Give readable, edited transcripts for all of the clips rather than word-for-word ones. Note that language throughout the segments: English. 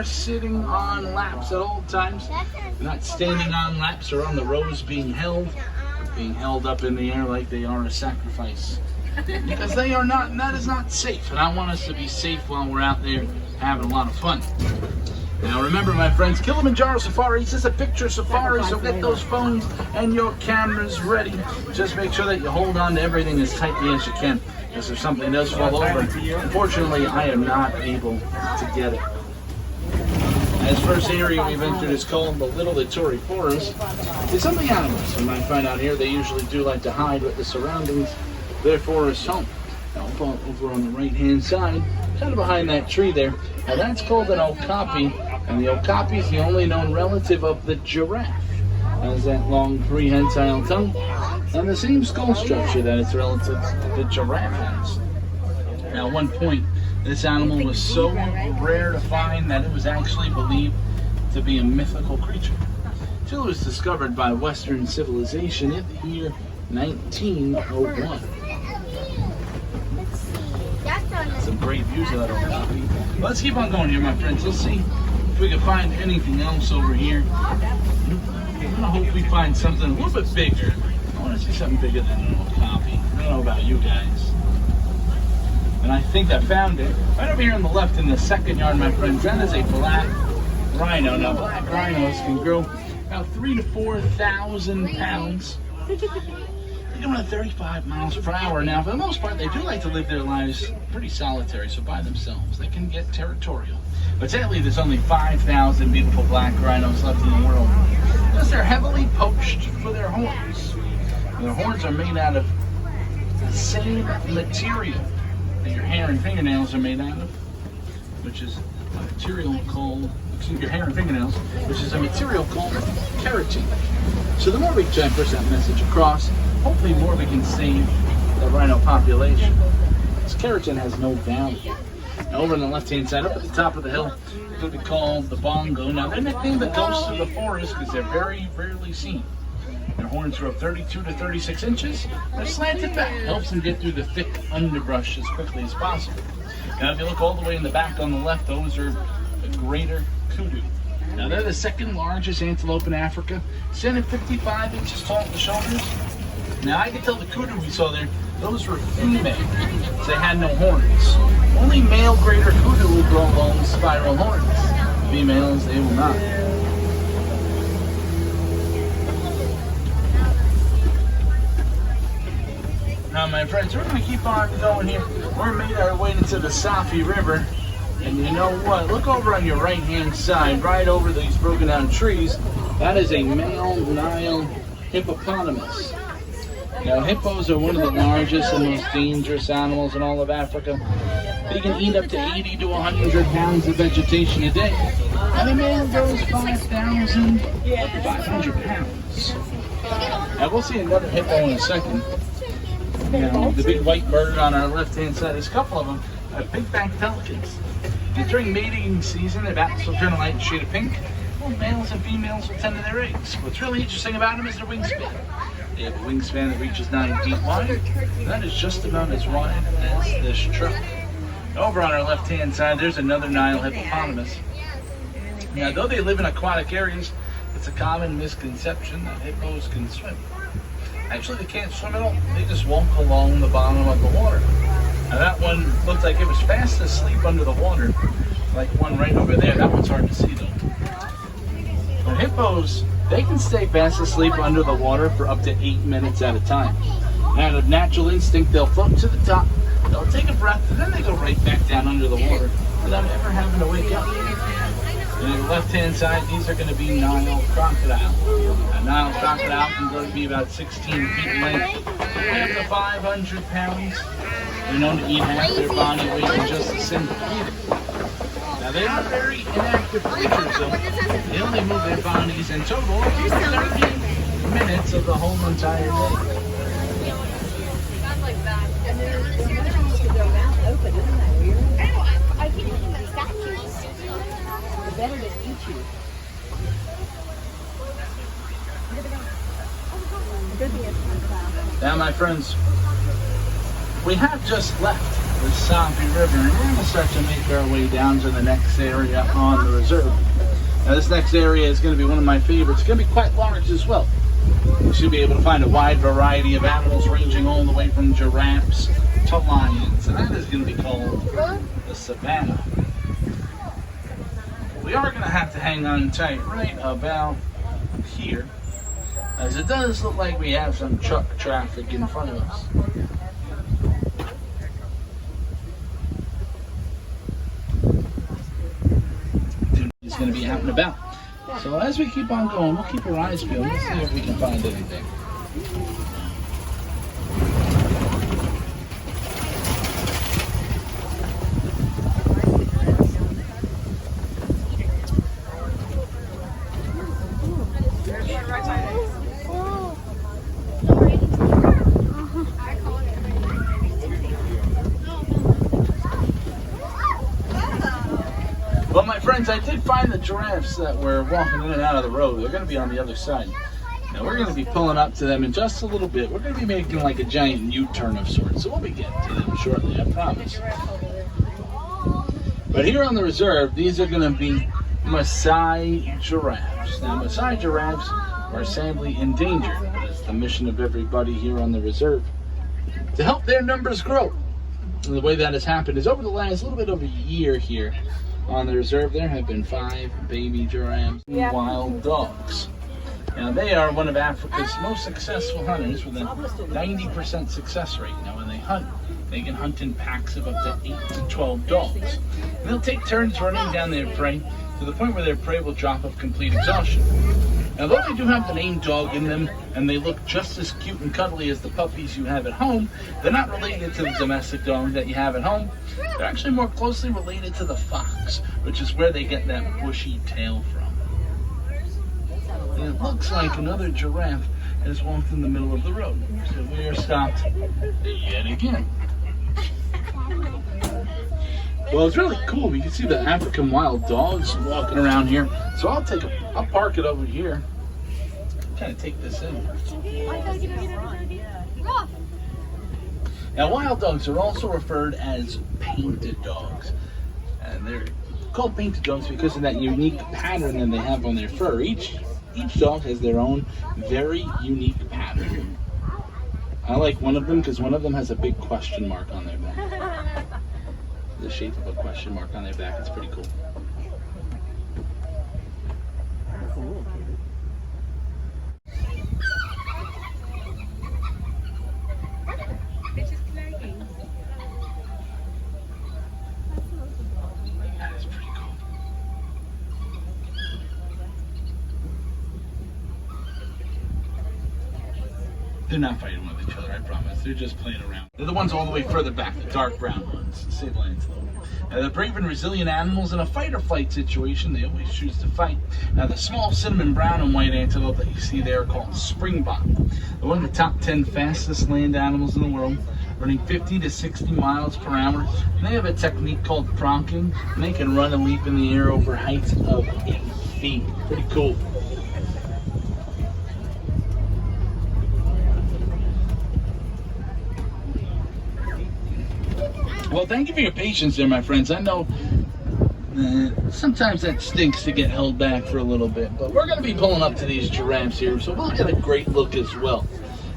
are sitting on laps at all times. They're not standing on laps or on the rows being held up in the air like they are a sacrifice. Because they are not, and that is not safe. And I want us to be safe while we're out there having a lot of fun. Now remember, my friends, Kilimanjaro Safari is a picture safari, so get those phones and your cameras ready. Just make sure that you hold on to everything as tightly as you can, because if something does fall over, unfortunately, I am not able to get it. This first area we've entered is called the Little Ituri Forest. It's some of the animals you might find out here. They usually do like to hide with the surroundings of their forest home. Now, over on the right-hand side, kind of behind that tree there, now that's called an okapi, and the okapi is the only known relative of the giraffe. It has that long prehensile tongue and the same skull structure that its relative, the giraffe, has. Now, at one point, this animal was so rare to find that it was actually believed to be a mythical creature, till it was discovered by Western civilization in the year 1901. Some great views of that okapi. Let's keep on going here, my friends. Let's see if we can find anything else over here. I hope we find something a little bit bigger. I want to see something bigger than an okapi. I don't know about you guys. And I think I found it. Right over here on the left in the second yard, my friends, that is a black rhino. Now, black rhinos can grow about 3,000 to 4,000 pounds. They're going at 35 miles per hour. Now, for the most part, they do like to live their lives pretty solitary, so by themselves. They can get territorial. But sadly, there's only 5,000 beautiful black rhinos left in the world, because they're heavily poached for their horns. Their horns are made out of the same material that your hair and fingernails are made out of, which is a material called, your hair and fingernails, which is a material called keratin. So the more we try to push that message across, hopefully more we can save the rhino population. This keratin has no value. Now over on the left-hand side, up at the top of the hill, it's going to be called the bongo. Now they're nicknamed the ghosts of the forest because they're very rarely seen. Their horns are up 32 to 36 inches. They're slanted back. Helps them get through the thick underbrush as quickly as possible. Now if you look all the way in the back on the left, those are the greater kudu. Now they're the second largest antelope in Africa, standing 55 inches tall at the shoulders. Now I can tell the kudu we saw there, those were female. They had no horns. Only male greater kudu will grow long spiral horns. Females, they will not. Now, my friends, we're going to keep on going here. We're made our way into the Safi River. And you know what? Look over on your right-hand side, right over these broken down trees. That is a male Nile hippopotamus. Now, hippos are one of the largest and most dangerous animals in all of Africa. They can eat up to 80 to 100 pounds of vegetation a day. And a male goes 5,500 pounds. Now, we'll see another hippo in a second. Now, the big white bird on our left-hand side, there's a couple of them, are pink-backed pelicans. And during mating season, their backs will turn a light shade of pink. Both males and females will tend to their eggs. What's really interesting about them is their wingspan. They have a wingspan that reaches 9 feet wide. That is just about as wide as this truck. Over on our left-hand side, there's another Nile hippopotamus. Now, though they live in aquatic areas, it's a common misconception that hippos can swim. Actually, they can't swim at all. They just walk along the bottom of the water. Now, that one looked like it was fast asleep under the water, like one right over there. That one's hard to see, though. But hippos, they can stay fast asleep under the water for up to 8 minutes at a time. Out of natural instinct, they'll float to the top, they'll take a breath, and then they go right back down under the water without ever having to wake up. And on the left-hand side, these are going to be Nile crocodile. A Nile crocodile can grow to be about 16 feet in length, weigh up to 500 pounds. They're known to eat half their body weight in just a single eating. Now, they are very inactive creatures, though. They only move their bodies in total 30 minutes of the whole entire day. I keep looking at statues. The better to eat you. Now, my friends, we have just left the Safi River, and we're going to start to make our way down to the next area on the reserve. Now this next area is going to be one of my favorites. It's going to be quite large as well. You should be able to find a wide variety of animals ranging all the way from giraffes to lions, and that is going to be called the savannah. We are going to have to hang on tight right about here, as it does look like we have some truck traffic in front of us. It's going to be out and about. So as we keep on going, we'll keep our eyes peeled. Let's see if we can find anything. Well, my friends, I did find the giraffes that were walking in and out of the road. They're going to be on the other side. Now, we're going to be pulling up to them in just a little bit. We're going to be making like a giant U-turn of sorts. So we'll be getting to them shortly, I promise. But here on the reserve, these are going to be Maasai giraffes. Now, Maasai giraffes are sadly endangered. It's the mission of everybody here on the reserve to help their numbers grow. And the way that has happened is over the last little bit over a year here on the reserve, there have been 5 baby giraffes and wild dogs. Now, they are one of Africa's most successful hunters with a 90% success rate. Now, when they hunt, they can hunt in packs of up to 8 to 12 dogs. And they'll take turns running down their prey to the point where their prey will drop of complete exhaustion. Now, though they do have the name dog in them, and they look just as cute and cuddly as the puppies you have at home, they're not related to the domestic dog that you have at home. They're actually more closely related to the fox, which is where they get that bushy tail from. And it looks like another giraffe has walked in the middle of the road. So we are stopped yet again. Well, it's really cool. You can see the African wild dogs walking around here. So I'll park it over here. Kind of take this in. Now, wild dogs are also referred as painted dogs. And they're called painted dogs because of that unique pattern that they have on their fur. Each dog has their own very unique pattern. I like one of them because one of them has a big question mark on their back. The shape of a question mark on their back. It's pretty cool. That is pretty cool. They're not fighting with each other, I promise. They're just playing around. They're the ones all the way further back, the dark brown ones. Sable antelope. They're brave and resilient animals. In a fight or flight situation, they always choose to fight. Now, the small cinnamon brown and white antelope that you see there are called springbok. They're one of the top 10 fastest land animals in the world, running 50 to 60 miles per hour. And they have a technique called pronking, and they can run and leap in the air over heights of 8 feet. Pretty cool. Well, thank you for your patience there, my friends. I know sometimes that stinks to get held back for a little bit, but we're going to be pulling up to these giraffes here, so we'll get a great look as well.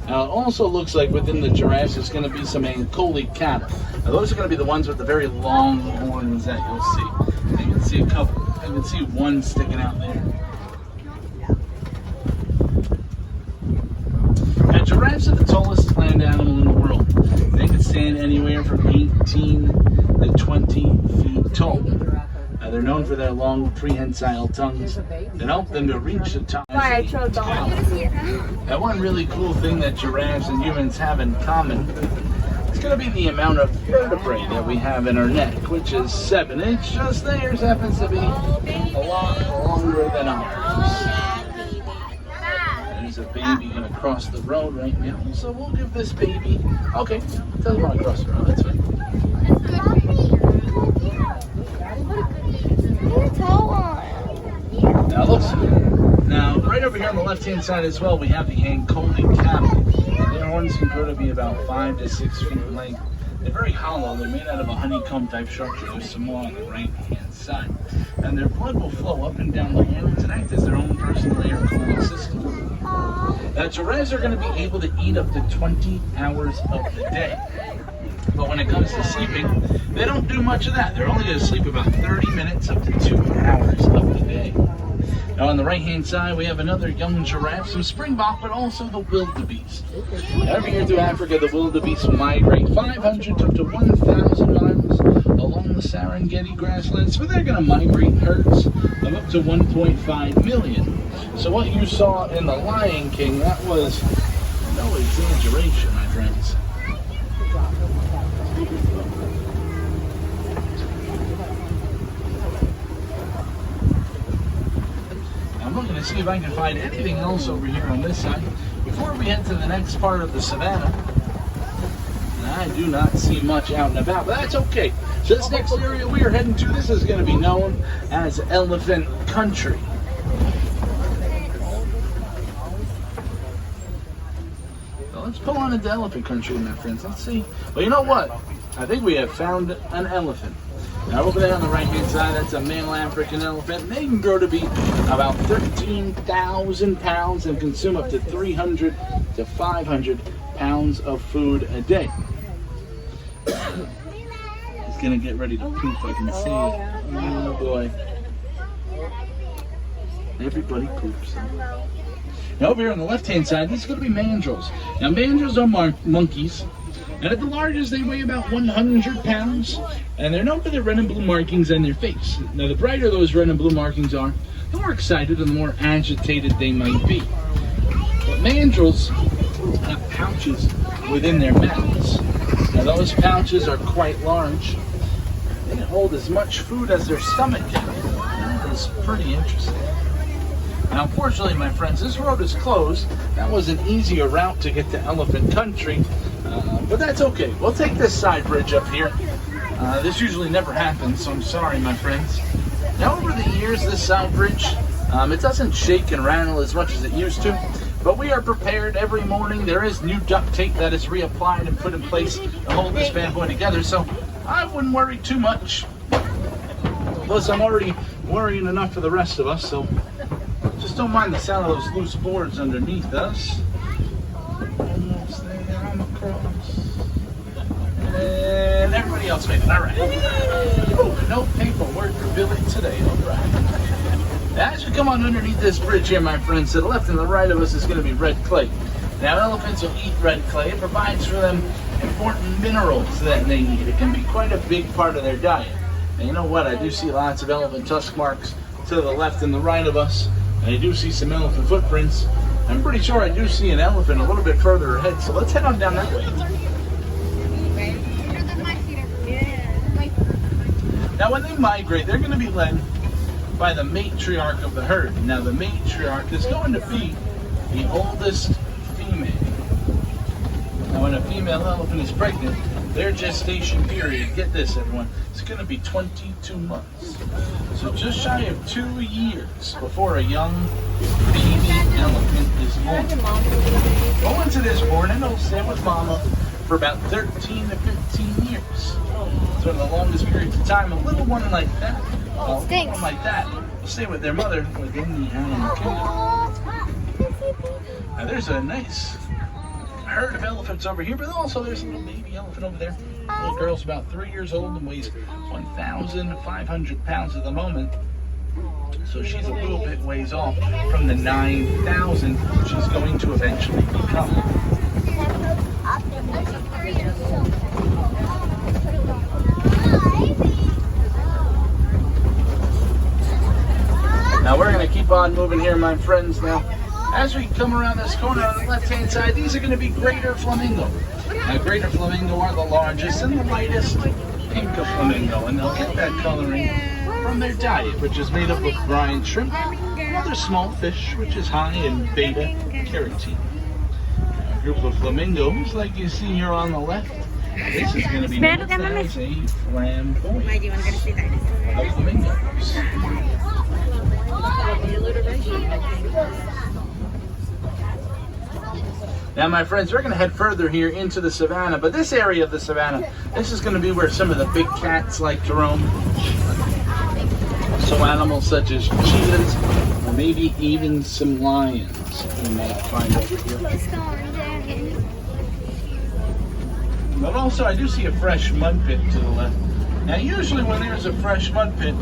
Now, it also looks like within the giraffes there's going to be some Ankole cattle. Now, those are going to be the ones with the very long horns that you'll see. You can see a couple. You can see one sticking out there. Now, giraffes are the tallest land animal in the world. They can stand anywhere from 18 to 20 feet tall. They're known for their long prehensile tongues that help them to reach the top. Now, one really cool thing that giraffes and humans have in common is going to be the amount of vertebrae that we have in our neck, which is 7. It's just theirs happens to be a lot longer than ours. There's a baby going to cross the road right now, so we'll give this baby. Okay, doesn't want to cross the road. That's fine. Now, right over here on the left-hand side as well, we have the Ankole cattle. Their horns can grow to be about 5 to 6 feet in length. They're very hollow. They're made out of a honeycomb type structure. There's some more on the right-hand side. And their blood will flow up and down the lungs and act as their own personal air cooling system. Now, giraffes are going to be able to eat up to 20 hours of the day. But when it comes to sleeping, they don't do much of that. They're only going to sleep about 30 minutes up to 2 hours of the day. Now on the right-hand side, we have another young giraffe, some springbok, but also the wildebeest. Every year through Africa, the wildebeest migrate 500 to up to 1,000 miles along the Serengeti grasslands, but they're going to migrate in herds of up to 1.5 million. So what you saw in The Lion King, that was no exaggeration, my friends. I'm looking to see if I can find anything else over here on this side before we head to the next part of the savannah. I do not see much out and about, but that's okay. So this next area we are heading to, this is going to be known as Elephant Country. So let's pull on into Elephant Country, my friends. Let's see. Well, you know what? I think we have found an elephant. Now over there on the right-hand side, that's a male African elephant. They can grow to be about 13,000 pounds and consume up to 300 to 500 pounds of food a day. He's gonna get ready to poop, I can see. Oh boy. Everybody poops. Now over here on the left-hand side, this is gonna be mandrills. Now mandrills are monkeys. And at the largest, they weigh about 100 pounds, and they're known for their red and blue markings on their face. Now, the brighter those red and blue markings are, the more excited and the more agitated they might be. But mandrills have pouches within their mouths. Now, those pouches are quite large. They can hold as much food as their stomach can. That is pretty interesting. Now, unfortunately, my friends, this road is closed. That was an easier route to get to Elephant Country. But that's okay. We'll take this side bridge up here. This usually never happens, so I'm sorry, my friends. Now, over the years, this side bridge, it doesn't shake and rattle as much as it used to, but we are prepared every morning. There is new duct tape that is reapplied and put in place to hold this bad boy together, so I wouldn't worry too much. Plus, I'm already worrying enough for the rest of us, so just don't mind the sound of those loose boards underneath us. Almost there, I'm across. And everybody else made it. All right. Ooh, no paperwork for Billy today. All right. As we come on underneath this bridge here, my friends, to the left and the right of us is going to be red clay. Now, elephants will eat red clay. It provides for them important minerals that they need. It can be quite a big part of their diet. And you know what? I do see lots of elephant tusk marks to the left and the right of us. And I do see some elephant footprints. I'm pretty sure I do see an elephant a little bit further ahead. So let's head on down that way. Now, when they migrate, they're going to be led by the matriarch of the herd. Now, the matriarch is going to be the oldest female. Now, when a female elephant is pregnant, their gestation period, get this everyone, it's going to be 22 months. So just shy of 2 years before a young baby elephant is born. Once it is born, it'll stay with mama for about 13 to 15 years. So in the longest periods of time, a little one like that, one like that, will stay with their mother within the animal kingdom. Now there's a nice herd of elephants over here, but also there's a little baby elephant over there. The little girl's about 3 years old and weighs 1,500 pounds at the moment. So she's a little bit ways off from the 9,000 she's going to eventually become. Now we're going to keep on moving here, my friends. Now, as we come around this corner on the left-hand side, these are going to be greater flamingo. Now, greater flamingo are the largest and the lightest pink of flamingo, and they'll get that coloring from their diet, which is made up of brine shrimp and other small fish, which is high in beta-carotene. A group of flamingos, like you see here on the left, this is going to be known as a flamboyant of flamingos. Now, my friends, we're going to head further here into the savannah, but this area of the savannah, this is going to be where some of the big cats like to roam. So animals such as cheetahs, or maybe even some lions you might find over here. Let's go on there. But also, I do see a fresh mud pit to the left. Now, usually when there's a fresh mud pit,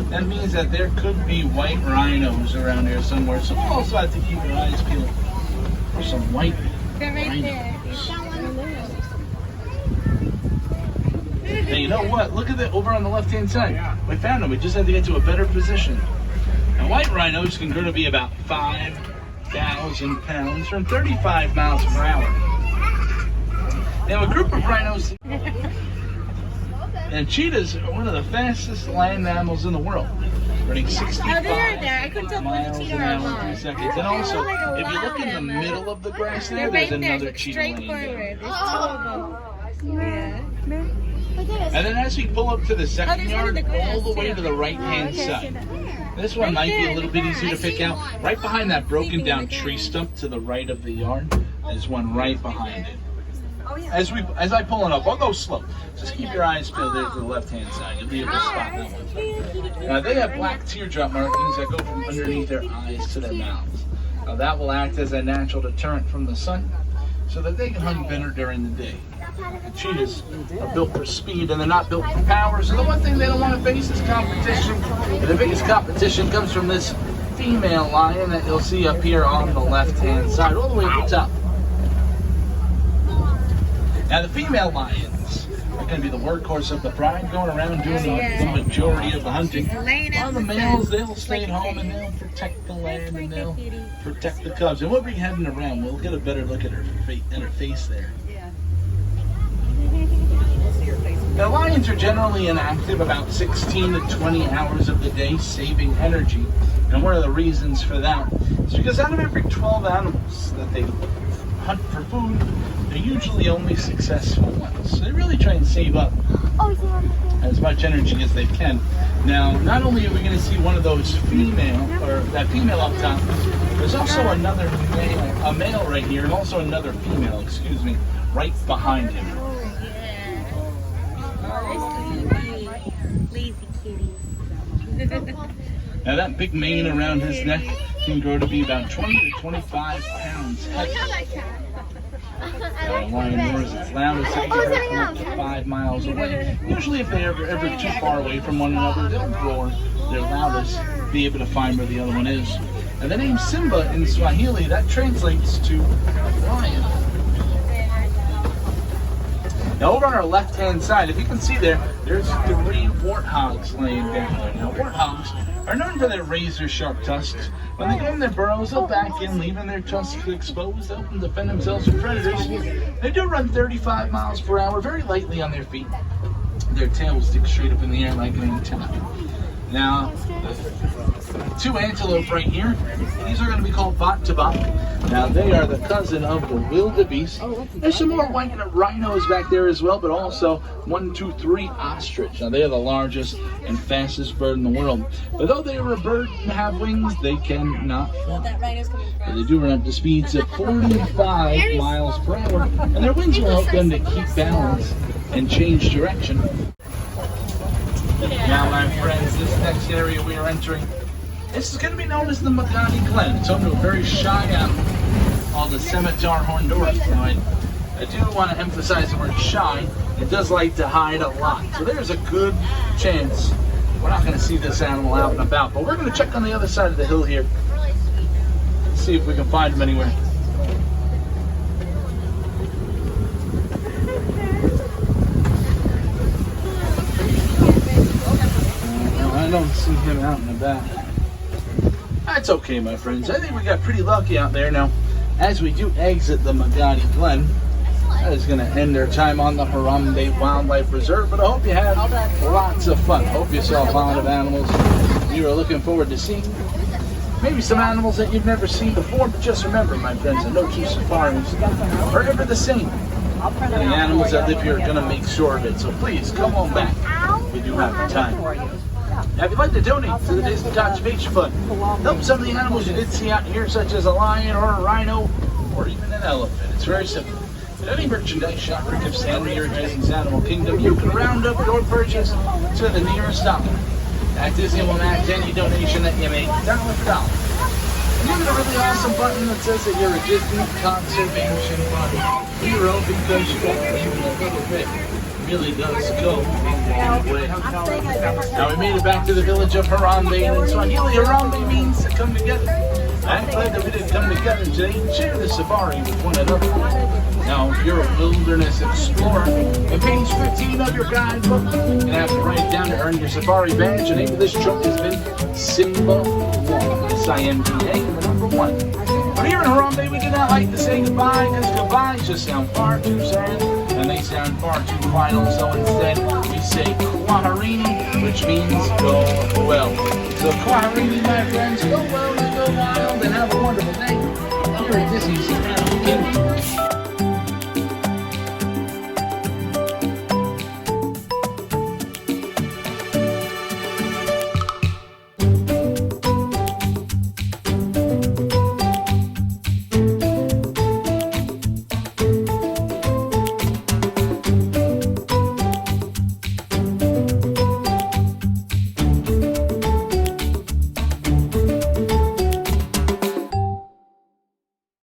that means that there could be white rhinos around here somewhere. So we'll also have to keep your eyes peeled for some white rhinos. Hey, you know what? Look at that over on the left-hand side. We found them. We just had to get to a better position. Now, white rhinos can grow to be about 5,000 pounds from 35 miles per hour. Now, a group of rhinos and cheetahs are one of the fastest land mammals in the world, running 65 miles an hour per second. And also, if you look in the middle of the grass there, there's another cheetah laying there. And then as we pull up to the second yard, all the way to the right-hand side. This one might be a little bit easier to pick out. Right behind that broken down tree stump to the right of the yard, there's one right behind it. As I pull it up, I'll go slow. Just keep your eyes peeled there to the left-hand side. You'll be able to spot that one. Now, they have black teardrop markings that go from underneath their eyes to their mouths. Now, that will act as a natural deterrent from the sun so that they can hunt better during the day. The cheetahs are built for speed and they're not built for power, so the one thing they don't want to face is competition. And the biggest competition comes from this female lion that you'll see up here on the left-hand side, all the way at the top. Now, the female lions are going to be the workhorse of the pride, going around doing the majority of the hunting. While the males, they'll stay at home and they'll protect the land and they'll protect the cubs. And we'll be heading around. We'll get a better look at her face there. Now, lions are generally inactive about 16 to 20 hours of the day, saving energy. And one of the reasons for that is because out of every 12 animals that they hunt for food, they're usually only successful ones. So they really try and save up as much energy as they can. Now, not only are we going to see one of those female, or that female up top, there's also another male, a male right here, and also another female, excuse me, right behind him. Lazy kitties. Now, that big mane around his neck can grow to be about 20 to 25 pounds heavy. A lion roars its loudest if you heard from up to 5 miles away. Usually if they're ever too far away from one another, they'll roar their loudest, be able to find where the other one is. And the name Simba in Swahili, that translates to lion. Now, over on our left-hand side, if you can see there, there's 3 warthogs laying down there. Now, warthogs are known for their razor-sharp tusks. When they go in their burrows, they'll back in, leaving their tusks exposed. They'll defend themselves from predators. They do run 35 miles per hour, very lightly on their feet. Their tails stick straight up in the air like an antenna. Now, the 2 antelope right here, these are going to be called bot to bot. Now, they are the cousin of the wildebeest. There's some more white rhinos back there as well, but also 1, 2, 3 ostrich. Now, they are the largest and fastest bird in the world. But though they are a bird and have wings, they cannot fly. But they do run up to speeds of 45 miles per hour, and their wings will help them to keep balance and change direction. Now, my friends, this next area we are entering, this is going to be known as the Magadi Glen. It's home to a very shy animal called the scimitar horned oryx. Now, I do want to emphasize the word shy. It does like to hide a lot. So there's a good chance we're not going to see this animal out and about. But we're going to check on the other side of the hill here. See if we can find him anywhere. I don't see him out and about. That's okay, my friends. I think we got pretty lucky out there. Now, as we do exit the Magadi Glen, that is going to end our time on the Harambe Wildlife Reserve. But I hope you had lots of fun. Hope you saw a lot of animals you are looking forward to seeing. Maybe some animals that you've never seen before. But just remember, my friends, that no 2 safaris are ever the same. And the animals that live here are going to make sure of it. So please, come on back. We do have the time. Now, if you'd like to donate to the Disney Conservation Fund, help some of the animals you did see out here, such as a lion or a rhino or even an elephant. It's very simple. At any merchandise shop or gift stand near your Disney's Animal Kingdom, you can round up your purchase to the nearest dollar. At Disney will match any donation that you make, dollar for dollar. And you get a really awesome button that says that you're a Disney Conservation Fund hero because you got even a little bit. Really does go a long way. Now we made it back to the village of Harambe, and Swahili Harambe means to come together. I'm glad that we didn't come together today and share the safari with one another. Now, if you're a wilderness explorer, on page 15 of your guidebook, you're gonna have to write it down to earn your safari badge. The name of this trip has been Simba 1. S-I-M-B-A, the number 1. But here in Harambe, we do not like to say goodbye, because goodbyes just sound far too sad, and they sound far too final. So instead, we say Kwaharini, which means go well. So Kwaharini, my friends, go well and go wild, and have a wonderful day here at Disney's Animal